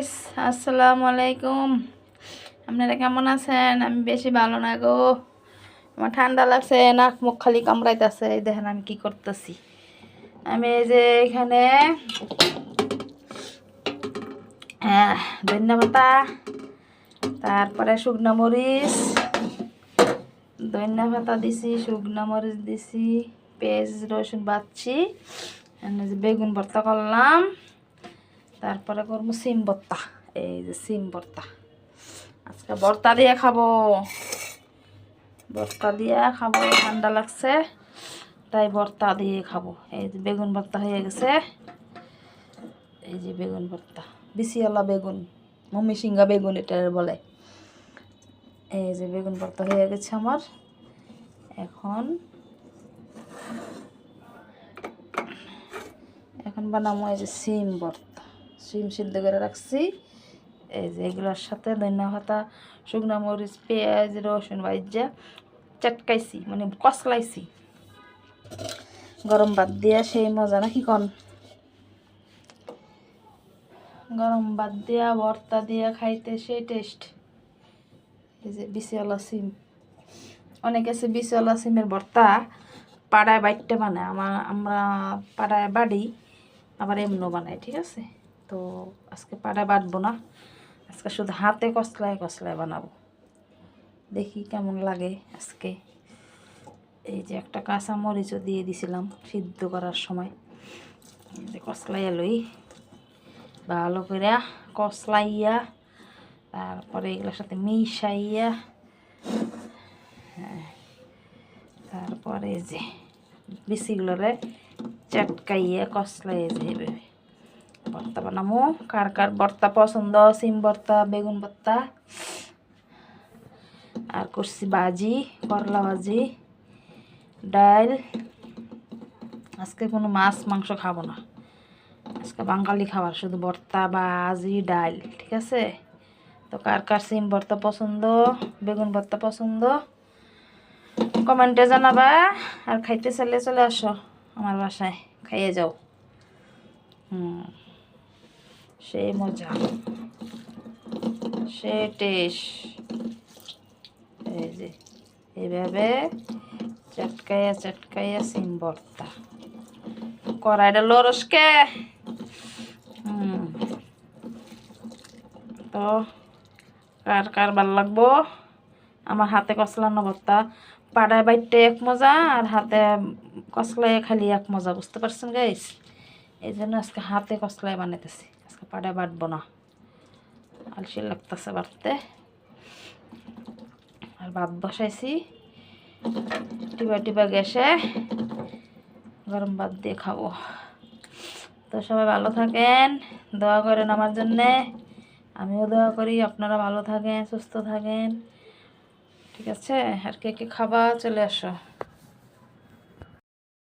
Guys, আসসালামু আলাইকুম। আপনারা কেমন আছেন? আমি বেশি ভালো না গো। আমার ঠান্ডা লাগছে, নাক মুখ খালি কামড়াইতেছে। এই দেখেন আমি কি করতেছি। আমি এই যে এখানে ধনিয়া পাতা, তারপরে শুকনো মরিচ, ধনিয়া পাতা দিছি, শুকনো মরিচ দিছি, পেঁয়াজ রসুন বাচ্ছি, যে বেগুন ভর্তা করলাম, তারপরে করবো সিম ভর্তা। এই যে সিম ভর্তা, আজকে ভর্তা দিয়ে খাবো, ভর্তা দিয়ে খাবো। ঠান্ডা লাগছে তাই ভর্তা দিয়ে খাবো। এই যে বেগুন ভর্তা হয়ে গেছে, এই যে বেগুন ভর্তা, বিসিওয়ালা বেগুন, মম্মি সিঙ্গা বেগুন এটা বলে। এই যে বেগুন ভর্তা হয়ে গেছে আমার। এখন এখন বানাবো এই যে সিম ভর্তা। সিম সিদ্ধ করে রাখছি, এই যে এগুলোর সাথে ধনিয়া পাতা, শুকনো মরিচ, পেঁয়াজ রসুন ভাজা চটকাইছি, মানে কষলাইছি। গরম ভাত দিয়া সেই মজা, নাকি কন? গরম ভাত দিয়া ভর্তা দিয়া খাইতে সেই টেস্ট। এই যে বিসিওয়ালা সিম, অনেক আছে বিসিওয়ালা সিমের ভর্তা পাড়ায় বাইটে বানায়, আমরা পাড়ায় বাড়ি, আবার এমনও বানাই। ঠিক আছে, তো আজকে পাড়ায় বাটবো না, আজকে শুধু হাতে কষলায় কষলায় বানাবো। দেখি কেমন লাগে আজকে। এই যে একটা কাঁচা মরিচও দিয়ে দিছিলাম সিদ্ধ করার সময়। এই যে কষলাইয়া লই, ভালো করে কষলাইয়া, তারপরে এগুলোর সাথে মিশাইয়া, তারপরে এই যে বিচিগুলোরে চটকাইয়া কষলাইয়া যাইবে। ভর্তা বানাবো। কার কার ভর্তা পছন্দ? সিম ভর্তা, বেগুন ভর্তা, আর করছি ভাজি, করলা ভাজি, ডাল। আজকে কোনো মাছ মাংস খাবো না, আজকে বাঙালি খাবার, শুধু ভর্তা, ভাজি, ডাল। ঠিক আছে, তো কার কার সিম ভর্তা পছন্দ, বেগুন ভর্তা পছন্দ, কমেন্টে জানাবা। আর খাইতে চাইলে চলে আসো আমার বাসায়, খাইয়ে যাও। সেই মজা, সে টেস্ট। এই যে এইভাবে চটকাইয়া চটকাইয়া সিম ভর্তা। কড়াইটা লরসকে। তো কার কার ভাল লাগবো? আমার হাতে কষলানো ভর্তা পাড়ায় বাইটে এক মজা, আর হাতে কষলায় খালি এক মজা। বুঝতে পারছেন গাইস? এই জন্য আজকে হাতে কষলায় বানাইতেছি, আজকে পাড়ায় বাটবো না, আলসি লাগতেছে বাটতে। আর ভাত বসাইছি টিপা টিপা গ্যাসে, গরম ভাত দিয়ে খাবো। তো সবাই ভালো থাকেন, দোয়া করেন আমার জন্যে, আমিও দোয়া করি আপনারা ভালো থাকেন, সুস্থ থাকেন। ঠিক আছে, আর কে কে খাবা চলে আসো।